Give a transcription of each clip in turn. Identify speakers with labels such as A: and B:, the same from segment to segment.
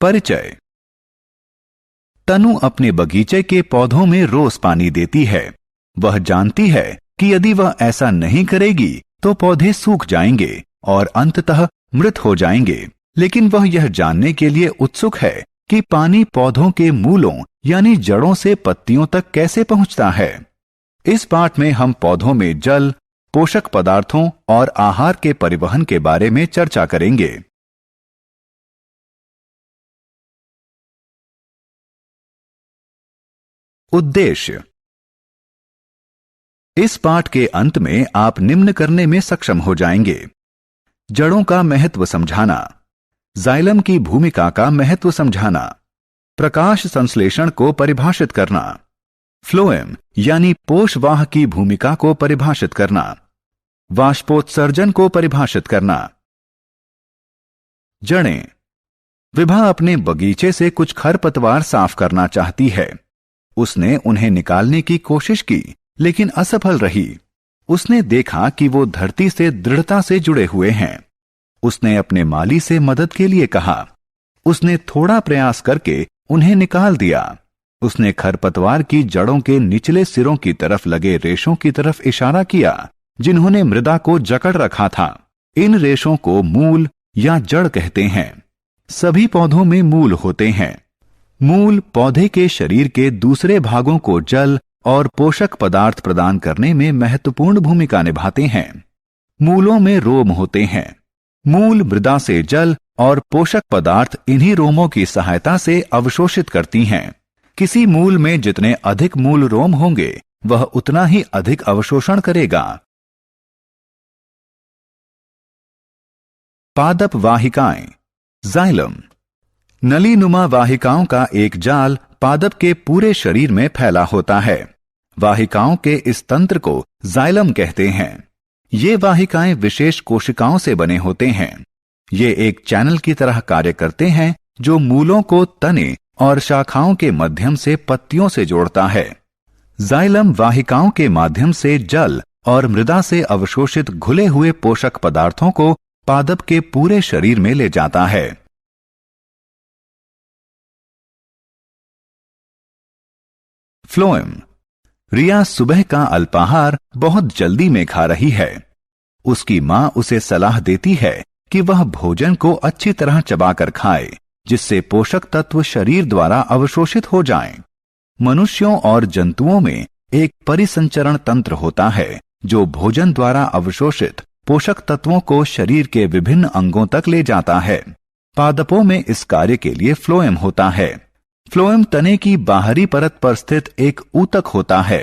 A: परिचय। तनु अपने बगीचे के पौधों में रोज पानी देती है। वह जानती है कि यदि वह ऐसा नहीं करेगी तो पौधे सूख जाएंगे और अंततः मृत हो जाएंगे, लेकिन वह यह जानने के लिए उत्सुक है कि पानी पौधों के मूलों यानी जड़ों से पत्तियों तक कैसे पहुंचता है। इस पाठ में हम पौधों में जल, पोषक पदार्थों और आहार के परिवहन के बारे में चर्चा करेंगे। उद्देश्य। इस पाठ के अंत में आप निम्न करने में सक्षम हो जाएंगे: जड़ों का महत्व समझाना, जाइलम की भूमिका का महत्व समझाना, प्रकाश संश्लेषण को परिभाषित करना, फ्लोएम यानी पोषवाह की भूमिका को परिभाषित करना, वाष्पोत्सर्जन को परिभाषित करना। जड़ें। विभा अपने बगीचे से कुछ खरपतवार साफ करना चाहती है। उसने उन्हें निकालने की कोशिश की, लेकिन असफल रही। उसने देखा कि वो धरती से दृढ़ता से जुड़े हुए हैं। उसने अपने माली से मदद के लिए कहा। उसने थोड़ा प्रयास करके उन्हें निकाल दिया। उसने खरपतवार की जड़ों के निचले सिरों की तरफ लगे रेशों की तरफ इशारा किया, जिन्होंने मृदा को जकड़ रखा था। इन रेशों को मूल या जड़ कहते हैं। सभी पौधों में मूल होते हैं। मूल पौधे के शरीर के दूसरे भागों को जल और पोषक पदार्थ प्रदान करने में महत्वपूर्ण भूमिका निभाते हैं। मूलों में रोम होते हैं। मूल मृदा से जल और पोषक पदार्थ इन्हीं रोमों की सहायता से अवशोषित करती हैं। किसी मूल में जितने अधिक मूल रोम होंगे, वह उतना ही अधिक अवशोषण करेगा। पादप वाहिकाएं, जाइलम। नलीनुमा वाहिकाओं का एक जाल पादप के पूरे शरीर में फैला होता है। वाहिकाओं के इस तंत्र को जाइलम कहते हैं। ये वाहिकाएं विशेष कोशिकाओं से बने होते हैं। ये एक चैनल की तरह कार्य करते हैं जो मूलों को तने और शाखाओं के माध्यम से पत्तियों से जोड़ता है। जाइलम वाहिकाओं के माध्यम से जल और मृदा से अवशोषित घुले हुए पोषक पदार्थों को पादप के पूरे शरीर में ले जाता है। फ्लोएम। रिया सुबह का अल्पाहार बहुत जल्दी में खा रही है। उसकी मां उसे सलाह देती है कि वह भोजन को अच्छी तरह चबाकर खाए, जिससे पोषक तत्व शरीर द्वारा अवशोषित हो जाएं। मनुष्यों और जंतुओं में एक परिसंचरण तंत्र होता है जो भोजन द्वारा अवशोषित पोषक तत्वों को शरीर के विभिन्न अंगों तक ले जाता है। पादपों में इस कार्य के लिए फ्लोएम होता है। फ्लोएम तने की बाहरी परत पर स्थित एक ऊतक होता है।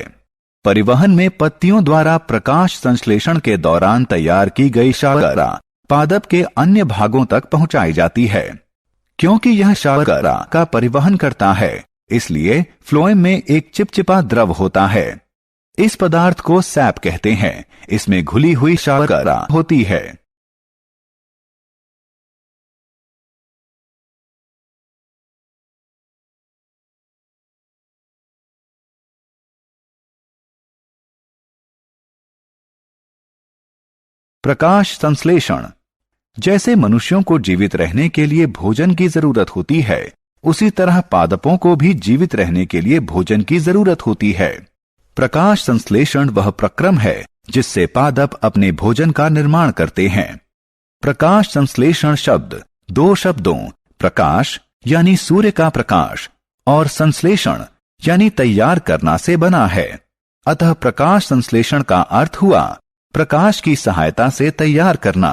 A: परिवहन में पत्तियों द्वारा प्रकाश संश्लेषण के दौरान तैयार की गई शर्करा पादप के अन्य भागों तक पहुंचाई जाती है। क्योंकि यह शर्करा का परिवहन करता है, इसलिए फ्लोएम में एक चिपचिपा द्रव होता है। इस पदार्थ को सैप कहते हैं। इसमें घुली हुई शर्करा होती है। प्रकाश संश्लेषण। जैसे मनुष्यों को जीवित रहने के लिए भोजन की जरूरत होती है, उसी तरह पादपों को भी जीवित रहने के लिए भोजन की जरूरत होती है। प्रकाश संश्लेषण वह प्रक्रम है जिससे पादप अपने भोजन का निर्माण करते हैं। प्रकाश संश्लेषण शब्द दो शब्दों प्रकाश यानी सूर्य का प्रकाश और संश्लेषण यानी तैयार करना से बना है। अतः प्रकाश संश्लेषण का अर्थ हुआ प्रकाश की सहायता से तैयार करना।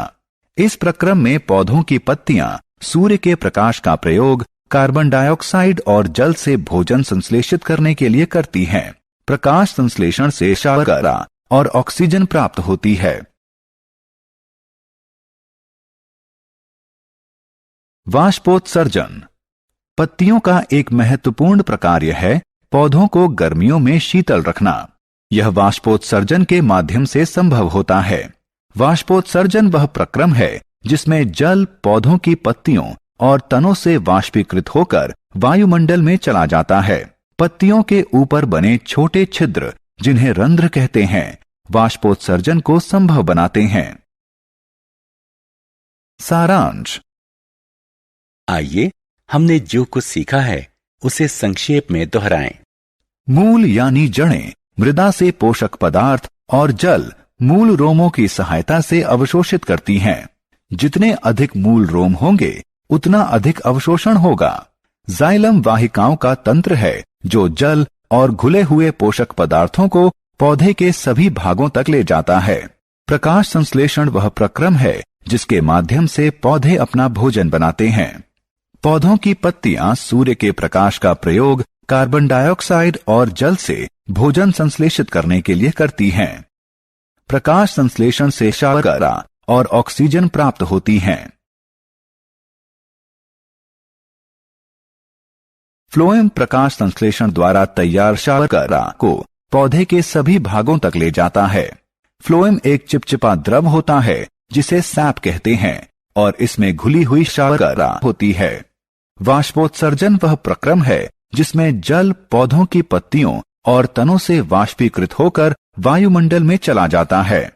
A: इस प्रक्रम में पौधों की पत्तियां सूर्य के प्रकाश का प्रयोग कार्बन डाइऑक्साइड और जल से भोजन संश्लेषित करने के लिए करती हैं। प्रकाश संश्लेषण से शर्करा और ऑक्सीजन प्राप्त होती है। वाष्पोत्सर्जन। पत्तियों का एक महत्वपूर्ण प्रकार्य है पौधों को गर्मियों में शीतल रखना। यह वाष्पोत्सर्जन के माध्यम से संभव होता है। वाष्पोत्सर्जन वह प्रक्रम है जिसमें जल पौधों की पत्तियों और तनों से वाष्पीकृत होकर वायुमंडल में चला जाता है। पत्तियों के ऊपर बने छोटे छिद्र, जिन्हें रंध्र कहते हैं, वाष्पोत्सर्जन को संभव बनाते हैं। सारांश। आइए
B: हमने जो कुछ सीखा है उसे संक्षेप में दोहराएं।
A: मूल यानी जड़ें मृदा से पोषक पदार्थ और जल मूल रोमों की सहायता से अवशोषित करती हैं। जितने अधिक मूल रोम होंगे उतना अधिक अवशोषण होगा। जाइलम वाहिकाओं का तंत्र है जो जल और घुले हुए पोषक पदार्थों को पौधे के सभी भागों तक ले जाता है। प्रकाश संश्लेषण वह प्रक्रम है जिसके माध्यम से पौधे अपना भोजन बनाते हैं। पौधों की पत्तियां सूर्य के प्रकाश का प्रयोग कार्बन डाइऑक्साइड और जल से भोजन संश्लेषित करने के लिए करती हैं। प्रकाश संश्लेषण से शर्करा और ऑक्सीजन प्राप्त होती हैं। फ्लोएम प्रकाश संश्लेषण द्वारा तैयार शर्करा को पौधे के सभी भागों तक ले जाता है। फ्लोएम एक चिपचिपा द्रव होता है जिसे सैप कहते हैं और इसमें घुली हुई शर्करा होती है। वाष्पोत्सर्जन वह प्रक्रम है जिसमें जल पौधों की पत्तियों और तनों से वाष्पीकृत होकर वायुमंडल में चला जाता है।